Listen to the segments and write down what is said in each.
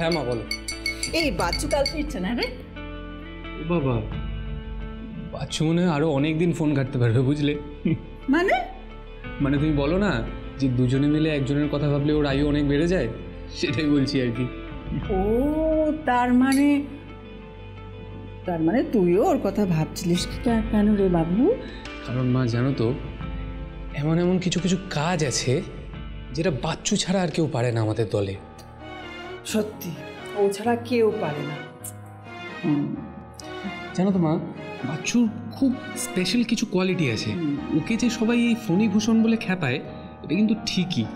হ্যাঁ মা বলো। এই বাচ্চু কাল ফিরছে না রে? ও বাবা, বাচ্চু মনে হয় আরো অনেকদিন ফোন কাটতে পারবে বুঝলে। মানে মানে তুমি বলো না যে দুজনে মিলে একজনের কথা ভাবলে ওর আয়ু অনেক বেড়ে যায়, সেটাই বলছি আর কি। ও তার মানে তুইও ওর কথা ভাবছিলিস? কেন রে বাবলু? কারণ মা জানো তো, এমন এমন কিছু কিছু কাজ আছে যেটা বাচ্চু ছাড়া আর কেউ পারে না আমাদের দলে। সত্যি, ও ছাড়া কেউ পারে না। জানো তো মা, বাচ্চুর খুব স্পেশাল কিছু কোয়ালিটি আছে। ওকে যে সবাই এই ফণীভূষণ বলে খ্যাপায়, এটা কিন্তু ঠিকই।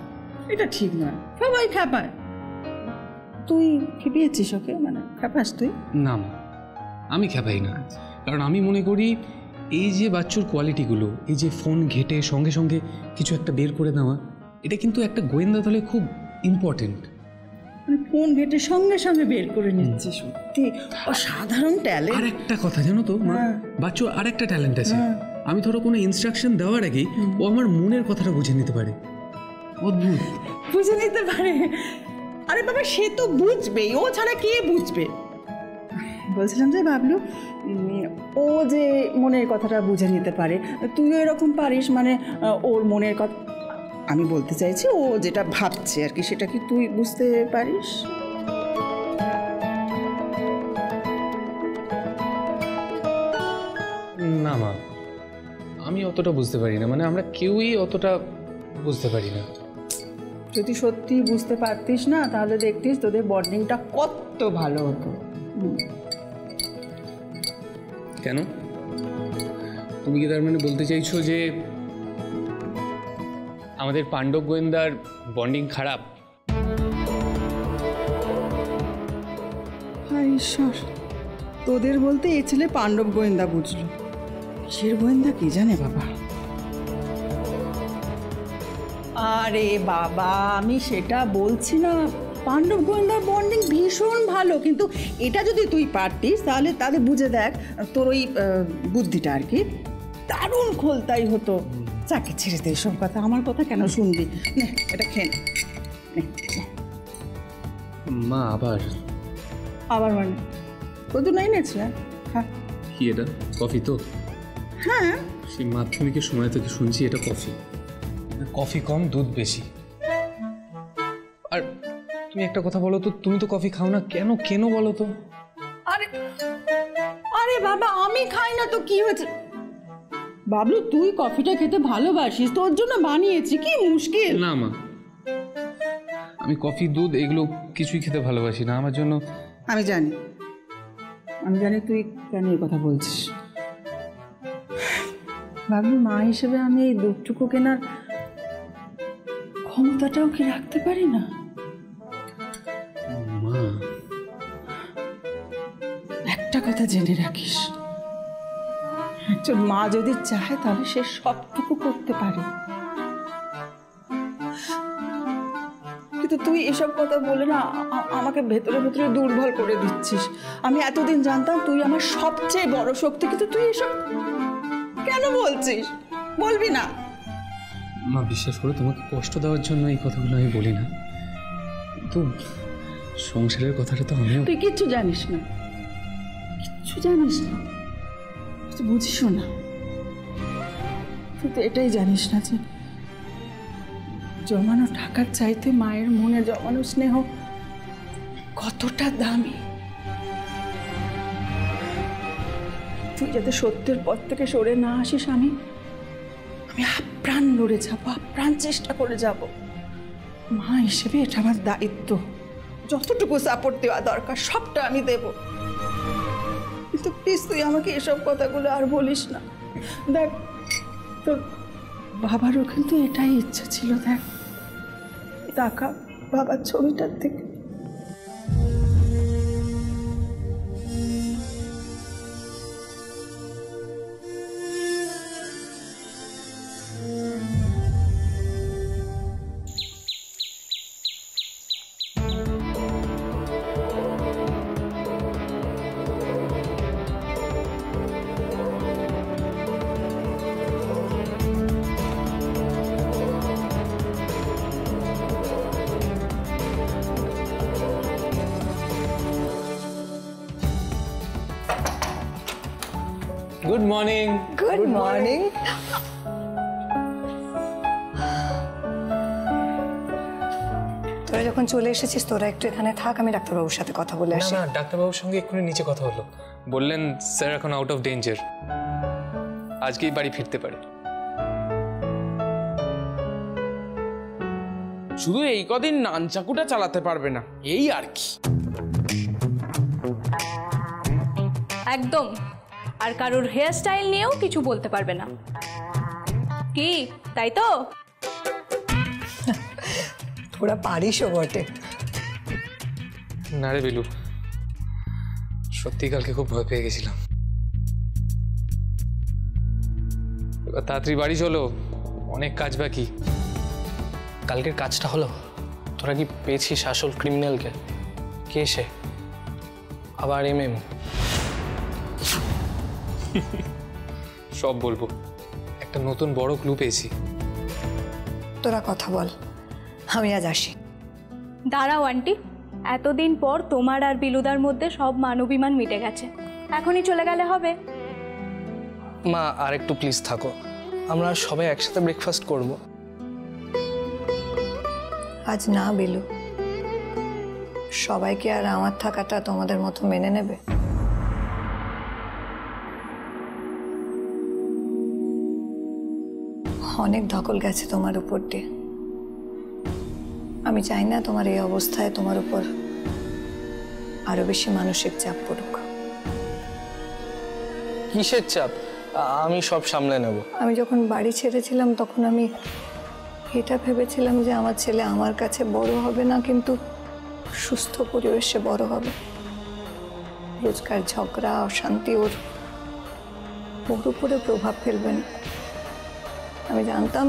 এটা ঠিক নয়, সবাই খ্যাপায়। তুই খেপিয়েছিস ওকে? মানে খ্যাপাস তুই? না মা, আমি খ্যাপাই না। কারণ আমি মনে করি এই যে বাচ্চুর কোয়ালিটিগুলো, এই যে ফোন ঘেটে সঙ্গে সঙ্গে কিছু একটা বের করে দেওয়া, এটা কিন্তু একটা গোয়েন্দা দলে খুব ইম্পর্টেন্ট। ফোন ঘেটে সঙ্গে সঙ্গে বের করে নিচ্ছে, সত্যি অসাধারণ ট্যালেন্ট। আর একটা কথা জানো তো মা, বাচ্চুর আর একটা ট্যালেন্ট আছে। আমি ধরো কোনো ইনস্ট্রাকশন দেওয়ার আগেই ও আমার মনের কথাটা বুঝে নিতে পারে। অদ্ভুত। বুঝে নিতে পারে? আরে বাবা, সে তো বুঝবেই, ও ছাড়া কে বুঝবে? বলছিলাম যে বাবলু, ও যে মনের কথাটা বুঝে নিতে পারে, তুইও এরকম পারিস? মানে ওর মনের কথা আমি বলতে চাইছি, ও যেটা ভাবছে আর কি, সেটা কি তুই বুঝতে পারিস? না মা, আমি অতটা বুঝতে পারি না। মানে আমরা কেউই অতটা বুঝতে পারি না। যদি সত্যি বুঝতে পারতিস না, তাহলে দেখতিস তোদের বন্ডিংটা কত ভালো হতো। কেন? তুমি কি তার মানে বলতে চাইছো যে আমাদের পাণ্ডব গোয়েন্দার বন্ডিং খারাপ? হায় ঈশ্বর, তোদের বলতে এই ছেলে পাণ্ডব গোয়েন্দা বুঝলো। কিসের গোয়েন্দা কে জানে বাবা। আরে বাবা, আমি সেটা বলছি না। পাণ্ডব গোয়েন্দার বন্ডিং ভীষণ ভালো, কিন্তু এটা যদি তুই পারতিস তাহলে বুঝে দেখ, তোর ওই বুদ্ধিটা আর কি দারুণ খোলতাই হতো। চাকে ছেড়ে দে এসব কথা, আমার কথা কেন শুনবি? নে এটা খেয়ে নে। মা আবার মানে কত নাই নেছে? হ্যাঁ, কি এটা? কফি তো? হ্যাঁ, সেই মাধ্যমিকের সময় থেকে শুনছি এটা কফি। কফি কম, দুধ বেশি। আর তুমি একটা কথা বলো তো, তুমি তো কফি খাও না, কেন বলো তো? আরে বাবা, আমি খাই না তো কি হয়েছে? বাবলু, তুই কফিটা খেতে ভালোবাসিস, তোর জন্য বানিয়েছি, কি মুশকিল? না মা, আমি কফি দুধ এগুলো কিছুই খেতে ভালোবাসি না। আমার জন্য আমি জানি তুই কেন এই কথা বলছিস। বাবলু, মা হিসেবে আমি এই দুধটুকু কেনার ক্ষমতাটাও কি রাখতে পারি না? মা, একটা কথা জেনে রাখিস, একজন মা যদি চায় তাহলে সে সবটুকু করতে পারে। কিন্তু তুই এসব কথা বলে না আমাকে ভেতরে ভেতরে দুর্বল করে দিচ্ছিস। আমি এতদিন জানতাম তুই আমার সবচেয়ে বড় শক্তি, কিন্তু তুই এসব কেন বলছিস? বলবি না? মা বিশ্বাস করো, তোমাকে কষ্ট দেওয়ার জন্য এই কথাগুলো আমি বলি না, কিন্তু সংসারের কথাটা তো আমিও। তুই কিচ্ছু জানিস না, তুই বুঝিস না। তুই তো এটাই জানিস না যে জমানো টাকার চাইতে মায়ের মনে জমানো স্নেহ কতটা দামি। তুই যাতে সত্যের পথ থেকে সরে না আসিস, আমি আপ্রাণ লড়ে যাবো, আপ্রাণ চেষ্টা করে যাব। মা হিসেবে এটা আমার দায়িত্ব, যতটুকু সাপোর্ট দেওয়া দরকার সবটা আমি দেব। কিন্তু প্লিজ তুই আমাকে এসব কথাগুলো আর বলিস না। দেখ, তোর বাবারও কিন্তু এটাই ইচ্ছা ছিল। দেখ, টাকা বাবার ছবিটার থেকে গুড মর্নিং। Good morning. তোরা যখন চলে এসেছিস তোরা একটু এখানে থাক, আমি ডাক্তারবাবুর সাথে কথা বলে আসি। না ডাক্তারবাবুর সঙ্গে এক্ষুনি নিচে কথা হলো, বললেন স্যার এখন আউট অফ ডেঞ্জার, আজকেই বাড়ি ফিরতে পারে। শুধু এই কদিন নানচাকুটা চালাতে পারবে না, এই আর কি। একদম। আর কারোর হেয়ার স্টাইল নিয়েও কিছু বলতে পারবে না, কি তাই তো? তোরা পারিসও বটে। না রে বিলু, সত্যি কালকে খুব ভয় পেয়ে গেছিলাম। এবার তাড়াতাড়ি বাড়ি চলো, অনেক কাজ বাকি। কালকের কাজটা হলো? তোরা কি পেয়েছিস আসল ক্রিমিনালকে? কে সে? আবার এমএম? সব বলবো, একটা নতুন বড় ক্লু পেয়েছি। তোরা কথা বল, আমি আজ আসি। দাঁড়াও আন্টি, এতদিন পর তোমার আর বিলুদার মধ্যে সব মানবিমান মিটে গেছে, এখনই চলে গেলে হবে? মা আর একটু প্লিজ থাকো, আমরা সবাই একসাথে ব্রেকফাস্ট করব। আজ না বিলু, সবাইকে আর আমার থাকাটা তোমাদের মতো মেনে নেবে? অনেক ধকল গেছে তোমার উপর দিয়ে। আমি চাই না তোমার এই অবস্থায় তোমার উপর আরো বেশি মানসিক চাপ পড়ুক। কিসের চাপ? আমি সব সামলে নেব। আমি যখন বাড়ি ছেড়েছিলাম তখন আমি এটা ভেবেছিলাম যে আমার ছেলে আমার কাছে বড় হবে না, কিন্তু সুস্থ পরিবেশে বড় হবে। রোজকার ঝগড়া অশান্তি ওর উপরে প্রভাব ফেলবে না। আমি জানতাম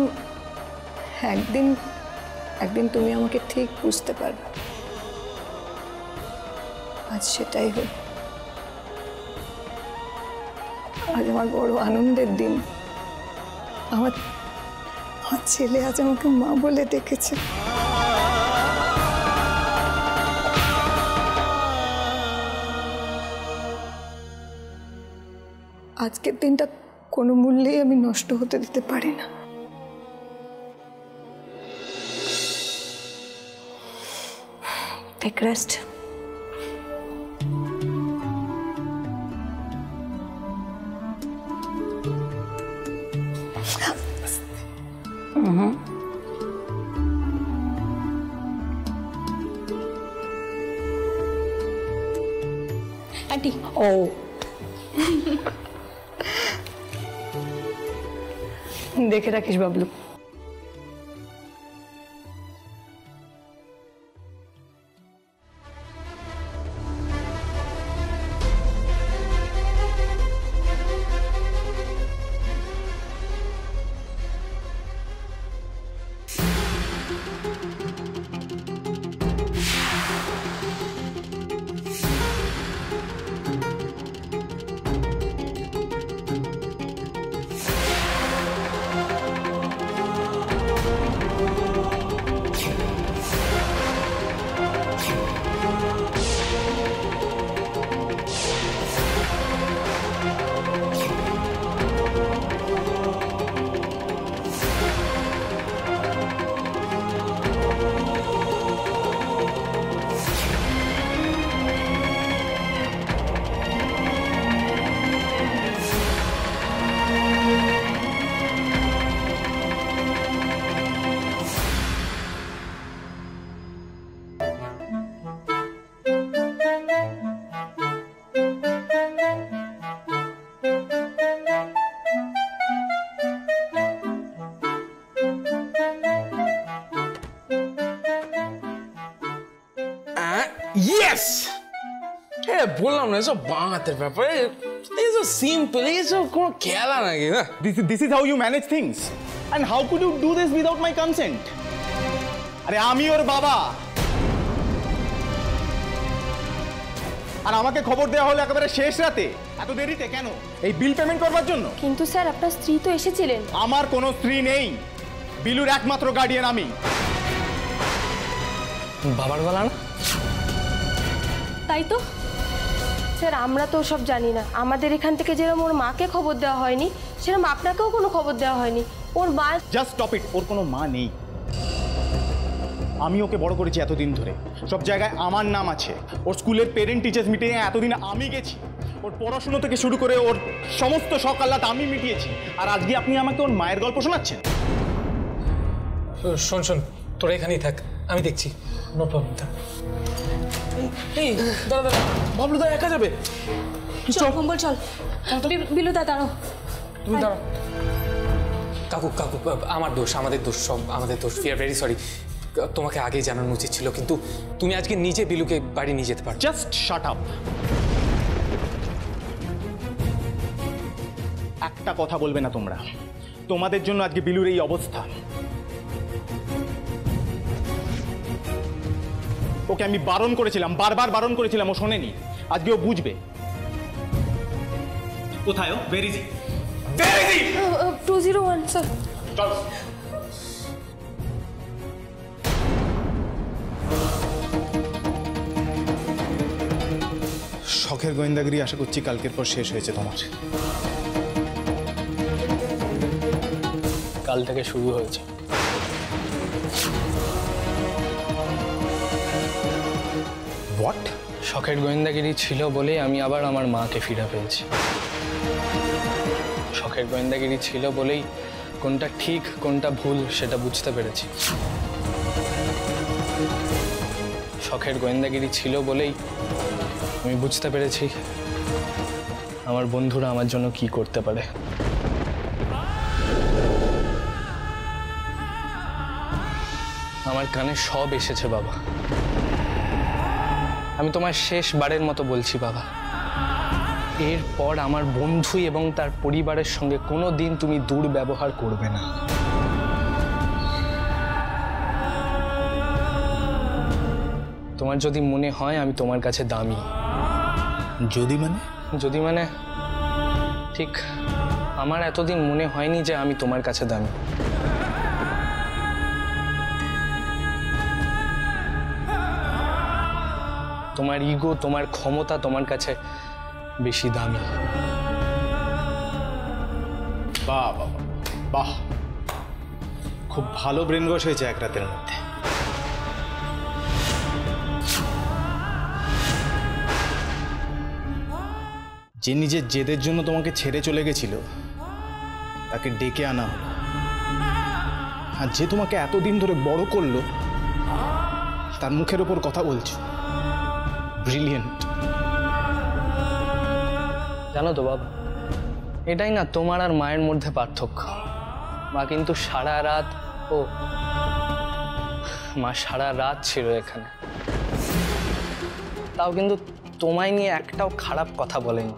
একদিন তুমি আমাকে ঠিক বুঝতে পারবে। আজ সেটাই হল। আজ আমার বড় আনন্দের দিন। আমার ছেলে আজ আমাকে মা বলে ডেকেছে। আজকের দিনটা কোনো মূল্যেই আমি নষ্ট হতে দিতে পারি না। Take rest. আন্টি ও দেখে রাখিস বাবলু। ইয়েস, হ্যাঁ বললাম না এসব বাঁ হাতের ব্যাপারে, এসব সিম্পল, এসব কোনো খেলা নাকি না। This is how you manage things. And how could you do this without my consent? আরে আমি ওর বাবা, আর আমাকে খবর দেওয়া হলো একেবারে শেষ রাতে। এত দেরিতে কেন? এই বিল পেমেন্ট করবার জন্য? কিন্তু স্যার আপনার স্ত্রী তো এসেছিলেন। আমার কোনো স্ত্রী নেই, বিলুর একমাত্র গার্ডিয়ান আমি। বাবার গলা না? তাই তো, স্যার আমরা তো সব জানি না, আমাদের এখান থেকে যেরকম ওর মাকে খবর দেওয়া হয়নি সেরকম আপনাকেও কোনো খবর দেওয়া হয়নি। ওর মা জাস্ট স্টপ ইট। ওর কোনো মা নেই। আমি ওকে বড় করেছি এতদিন ধরে, সব জায়গায় আমার নাম আছে। ওর স্কুলের পেরেন্ট টিচার্স মিটিংয়ে এতদিন আমি গেছি, ওর পড়াশুনো থেকে শুরু করে ওর সমস্ত শখ আহ্লাদ আমি মিটিয়েছি। আর আজকে আপনি আমাকে ওর মায়ের গল্প শোনাচ্ছেন? শোন শোন, তোরা এখানেই থাক, আমি দেখছি। No problem. এই দাঁড়া দাঁড়া, বাবলু দা একা যাবে? চল কম্বল চল। বিলুদা দাঁড়াও। তুমি দাঁড়াও। কাকু কাকু, আমার দোষ, আমাদের দোষ, সব আমাদের দোষ। We are very sorry. তোমাকে আগেই জানানো উচিত ছিল, কিন্তু তুমি আজকে নিজে বিলুকে বাড়ি নিয়ে যেতে পারো। Just shut up. একটা কথা বলবে না তোমরা। তোমাদের জন্য আজকে বিলুর এই অবস্থা। ওকে আমি বারণ করেছিলাম, বারবার বারণ করেছিলাম, ও শোনেনি। আজকে ও বুঝবে। কোথায় ও? ভেরি জি 201 স্যার। শখের গোয়েন্দাগিরি আশা করছি কালকের পর শেষ হয়েছে তোমার। কাল থেকে শুরু হয়েছে। হোয়াট? শখের গোয়েন্দাগিরি ছিল বলেই আমি আবার আমার মাকে ফিরে পেয়েছি। শখের গোয়েন্দাগিরি ছিল বলেই কোনটা ঠিক কোনটা ভুল সেটা বুঝতে পেরেছি। শখের গোয়েন্দাগিরি ছিল বলেই আমি বুঝতে পেরেছি আমার বন্ধুরা আমার জন্য কি করতে পারে। আমার কানে সব এসেছে বাবা। আমি তোমার শেষবারের মতো বলছি বাবা, এরপর আমার বন্ধু এবং তার পরিবারের সঙ্গে কোনো দিন তুমি দুর্ব্যবহার করবে না। তোমার যদি মনে হয় আমি তোমার কাছে দামি। যদি মানে ঠিক আমার এতদিন মনে হয়নি যে আমি তোমার কাছে দামি। তোমার ইগো, তোমার ক্ষমতা তোমার কাছে বেশি দামি। বাহ বাহ বাহ, খুব ভালো ব্রেন ওয়াশ হয়েছে এক রাতের মধ্যে। যে নিজের জেদের জন্য তোমাকে ছেড়ে চলে গেছিল তাকে ডেকে আনা হলো, আর যে তোমাকে এতদিন ধরে বড় করলো তার মুখের ওপর কথা বলছো। ব্রিলিয়েন্ট। জানো তো বাবা, এটাই না তোমার আর মায়ের মধ্যে পার্থক্য। মা কিন্তু সারা রাত সারা রাত ছিল এখানে, তাও কিন্তু তোমায় নিয়ে একটাও খারাপ কথা বলেনি।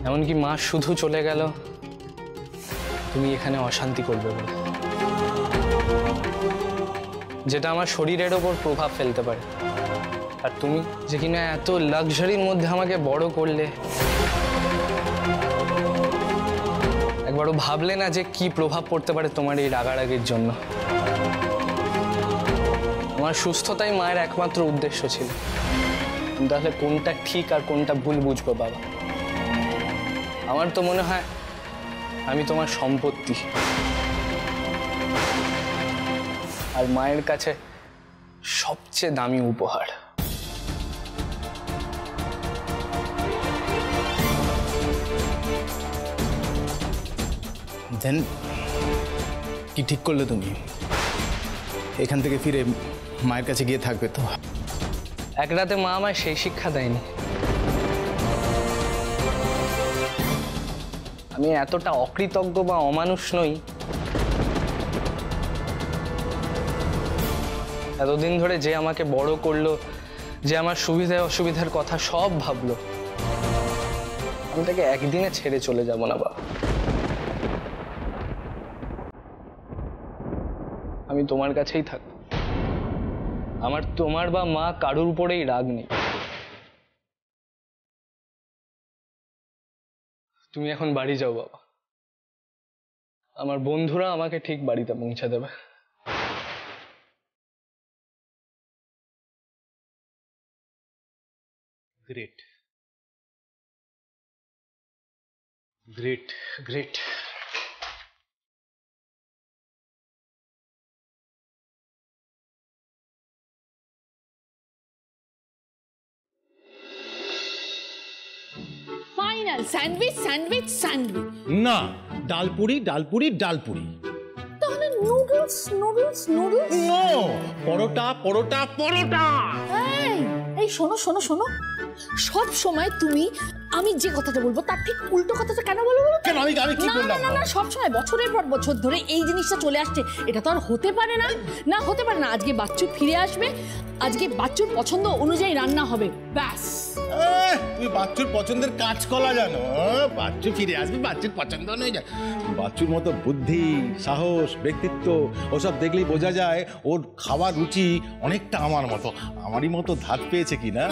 এমনকি মা শুধু চলে গেল তুমি এখানে অশান্তি করবে বলে, যেটা আমার শরীরের ওপর প্রভাব ফেলতে পারে। আর তুমি যে কিনা এত লাক্সারির মধ্যে আমাকে বড় করলে, একবারও ভাবলে না যে কি প্রভাব পড়তে পারে তোমার এই রাগারাগির জন্য? আমার সুস্থতাই মায়ের একমাত্র উদ্দেশ্য ছিল। তাহলে কোনটা ঠিক আর কোনটা ভুল বুঝবো বাবা? আমার তো মনে হয় আমি তোমার সম্পত্তি, আর মায়ের কাছে সবচেয়ে দামি উপহার। দেন কি ঠিক করলে তুমি? এখান থেকে ফিরে মায়ের কাছে গিয়ে থাকবে তো? এক রাতে মা আমায় সেই শিক্ষা দেয়নি। আমি এতটা অকৃতজ্ঞ বা অমানুষ নই। এতদিন ধরে যে আমাকে বড় করলো, যে আমার সুবিধা অসুবিধার কথা সব ভাবলো, আমি তাকে একদিনে ছেড়ে চলে যাব না বাবা। আমি তোমার কাছেই থাকবো। আমার তোমার বা মা কারুর উপরেই রাগ নেই। তুমি এখন বাড়ি যাও বাবা, আমার বন্ধুরা আমাকে ঠিক বাড়িতে পৌঁছে দেবে। Great, great, great. Final sandwich sandwich sandwich. না, ডালপুরি, ডালপুরি, ডালপুরি। তাহলে নুডলস নুডলস নুডলস। নো, পরোটা, পরোটা, পরোটা। এই শোনো শোনো শোনো, সব সময় তুমি আমি যে কথাটা বলবো তার ঠিক উল্টো কথাটা কেন বলো? কেন আমি কি বললাম? না না, সব সময় বছরের পর বছর ধরে এই জিনিসটা চলে আসছে, এটা তো আর হতে পারে না। না হতে পারে না। আজকে বাচ্চু ফিরে আসবে, আজকে বাচ্চুর পছন্দ অনুযায়ী রান্না হবে, ব্যাস। তুমি বাচ্চুর পছন্দের কাঁচকলা জানো? বাচ্চু ফিরে আসবে, বাচ্চুর পছন্দ নয়। বাচ্চুর মতো বুদ্ধি, সাহস, ব্যক্তিত্ব ওসব দেখলেই বোঝা যায় ওর খাবার রুচি অনেকটা আমার মতো, আমারই মতো ধাত পেয়েছে কি না?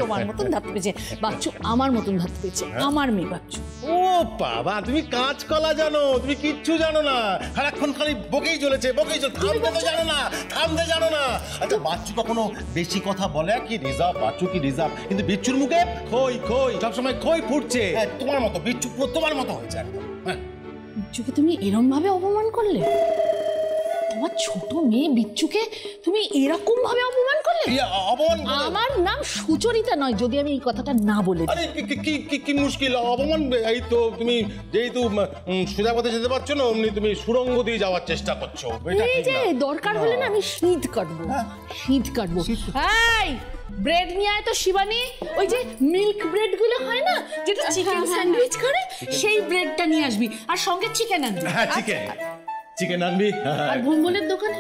তোমার মতন ধাত পেয়েছে বাচ্চু, আমার মতন ধাত পেয়েছে আমার মেয়ে বাচ্চু। ও বাবা, তুমি কাঁচকলা জানো, তুমি কিচ্ছু জানো না। সারাক্ষণ খালি বকেই চলেছে, বকেই চলে, থামতে তো জানো না, থামতে জানো না। আচ্ছা, বাচ্চু কখনো বেশি কথা বলে কি রিজার্ভ? বাচ্চু কি রিজার্ভ? কিন্তু বিচ্ছুর মুখে খই খই, সবসময় খই ফুটছে। তোমার মতো বিচ্ছু পুরো তোমার মতো হয়েছে একদম। বিচ্ছুকে তুমি এরম ভাবে অপমান করলে? আমার ছোট মেয়ে বিচ্ছুকে তুমি এরকম ভাবে অপমান করলে? আমার নাম সুচরিতা নয় যদি আমি এই কথাটা না বলে। আরে কি মুশকিল অপমান? এই তো তুমি যেহেতু সোজা পথে যেতে পারছো না, অমনি তুমি সুড়ঙ্গ দিয়ে যাওয়ার চেষ্টা করছো। এই যে দরকার হলে না আমি শীত কাটবো, শীত কাটবো। এই ব্রেড নিয়ে আয় তো শিবানী, ওই যে মিল্ক ব্রেড গুলো হয় না যেটা চিকেন স্যান্ডউইচ করে, সেই ব্রেডটা নিয়ে আসবি, আর সঙ্গে চিকেন আনবি। হ্যাঁ, চিকেন আনবি। আর ভোম্বলের দোকানে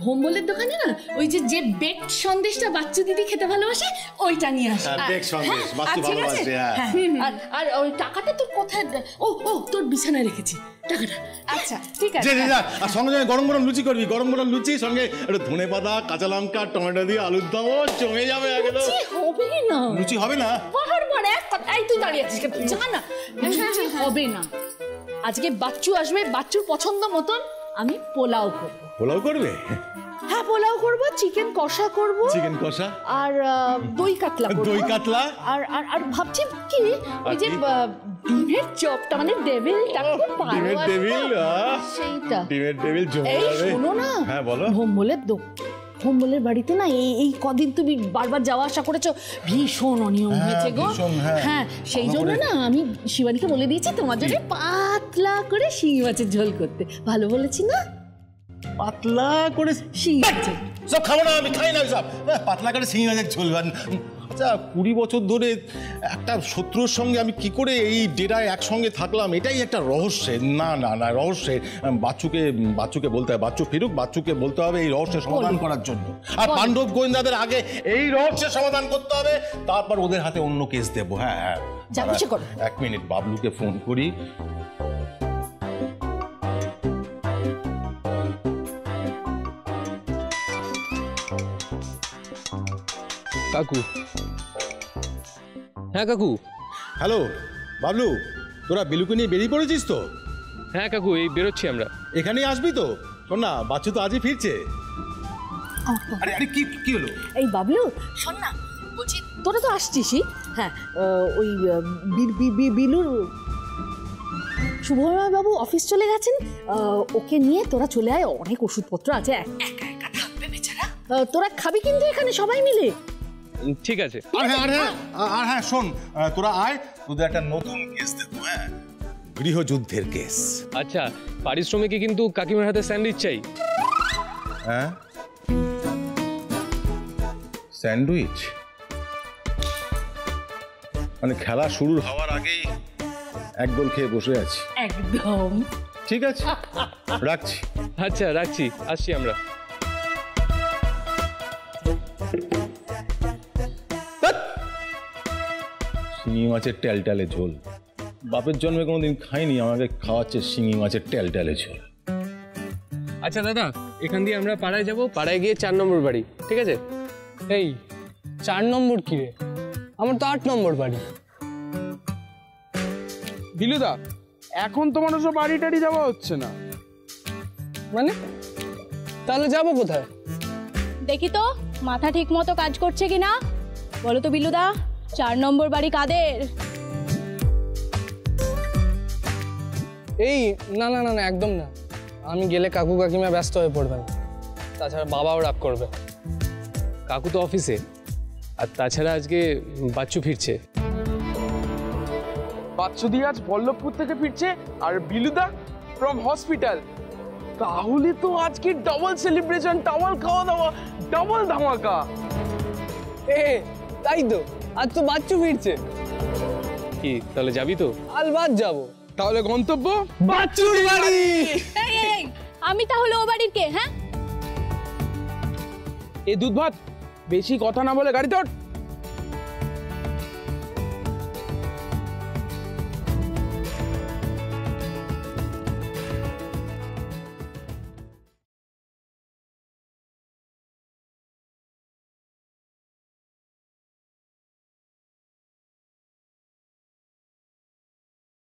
ভোম্বলের দোকানে না ওই যে বেকড সন্দেশটা বাচ্চা দিদি খেতে ভালোবাসে, ওইটা নিয়ে আসি। বেকড সন্দেশ বাচ্চা ভালোবাসে। আর ওই টাকাটা তোর কোথায়? ও তোর বিছানায় রেখেছি টাকাটা। আচ্ছা ঠিক আছে। আর সঙ্গে সঙ্গে গরম গরম লুচি করবি, গরম গরম লুচি, সঙ্গে একটু ধনেপাতা, কাঁচা লঙ্কা, টমেটো দিয়ে আলুর দম, জমে যাবে একদম। হবে না, লুচি হবে না। বারবার এক কথাই তুই দাঁড়িয়ে আছিস, জানা না লুচি হবে না। আজকে বাচ্চু আসবে, বাচ্চুর পছন্দ মতন আমি পোলাও করব। পোলাও করবে? হ্যাঁ পোলাও করব, চিকেন কষা করব, চিকেন কষা, আর দই কাতলা করব। দই কাতলা, আর ভাবছি কি ওই যে ডিমের চপটা, মানে ডেভিলটা, ডিমের ডেভিল, সেইটা ডিমের ডেভিল জমে যাবে। এই শোনো না, হ্যাঁ বলো। ভোম্বলের বাড়িতে না এই কদিন তুমি বারবার যাওয়া আসা করেছো, ভীষণ অনিয়ম হয়েছে গো। হ্যাঁ সেই জন্য না আমি শিবানীকে বলে দিয়েছি তোমার জন্য পাতলা করে শিঙি মাছের ঝোল করতে। ভালো বলেছি না? পাতলা করে শিঙি মাছের সব খাবো না, আমি খাই না সব। পাতলা করে শিঙি মাছের ঝোল। আচ্ছা, 20 বছর ধরে একটা শত্রুর সঙ্গে আমি কি করে এই ডেরায় একসঙ্গে থাকলাম, এটাই একটা রহস্যের। না না না, রহস্যের। বাচ্চুকে বলতে হবে, বাচ্চু ফিরুক, বাচ্চুকে বলতে হবে এই রহস্যের সমাধান করার জন্য। আর পাণ্ডব গোয়েন্দাদের আগে এই রহস্যের সমাধান করতে হবে, তারপর ওদের হাতে অন্য কেস দেবো। হ্যাঁ হ্যাঁ, 1 মিনিট, বাবলুকে ফোন করি। কাকু, হ্যাঁ কাকু। হ্যালো বাবলু, তোরা বিলুকে নিয়ে বেরিয়ে পড়েছিস তো? হ্যাঁ কাকু, এই বেরোচ্ছি আমরা। এখানেই আসবি তো? শোন না, বাচ্চু তো আজই ফিরছে। আরে আরে কি হলো? এই বাবলু শোন না, বলছি তোরা তো আসছিসই। হ্যাঁ ওই বিলুর শুভময় বাবু অফিস চলে গেছেন, ওকে নিয়ে তোরা চলে আয়, অনেক ওষুধপত্র আছে, একা একা থাকবে বেচারা। তোরা খাবি কিন্তু এখানে সবাই মিলে। ঠিক আছে। আর হ্যাঁ শোন, তোরা আয়, তোদের একটা নতুন কেস দেবো। হ্যাঁ, গৃহযুদ্ধের কেস। আচ্ছা, পারিশ্রমিকে কিন্তু কাকিমার হাতে স্যান্ডউইচ চাই। হ্যাঁ, স্যান্ডউইচ মানে খেলা শুরুর হওয়ার আগেই এক গোল খেয়ে বসে আছি একদম। ঠিক আছে, রাখছি। আচ্ছা রাখছি, আসছি আমরা। শিঙি মাছের ট্যালট্যালে ঝোল, বাপের জন্মে কোনোদিন খাইনি, আমাকে খাওয়াচ্ছে শিঙি মাছের ট্যালট্যালে ঝোল। আচ্ছা দাদা, এখান দিয়ে আমরা পাড়ায় যাব, পাড়ায় গিয়ে 4 নম্বর বাড়ি, ঠিক আছে? এই 4 নম্বর কি রে? আমার তো 8 নম্বর বাড়ি। বিলুদা, এখন তো মানুষ বাড়ি টাড়ি যাওয়া হচ্ছে না। মানে তাহলে যাবো কোথায়? দেখি তো মাথা ঠিক মতো কাজ করছে কিনা। বলো তো বিলুদা, 4 নম্বর বাড়ি কাদের? এই না না না না, একদম না। আমি গেলে কাকু কাকিমা ব্যস্ত হয়ে পড়বেন, তাছাড়া বাবাও রাগ করবে। কাকু তো অফিসে, আর তাছাড়া আজকে বাচ্চু ফিরছে। বাচ্চুদি আজ বল্লভপুর থেকে ফিরছে আর বিলুদা ফ্রম হসপিটাল। তাহলে তো আজকে ডাবল সেলিব্রেশন, ডাবল খাওয়া দাওয়া, ডাবল ধামাকা। তাই তো, আজ তো বাচ্চু ফিরছে। কি তাহলে যাবি তো? আলবাদ যাবো। তাহলে গন্তব্য বাচ্চুর বাড়ি। এই, আমি তাহলে ও বাড়ির কে? হ্যাঁ, এ দুধ ভাত, বেশি কথা না বলে গাড়ি তোর।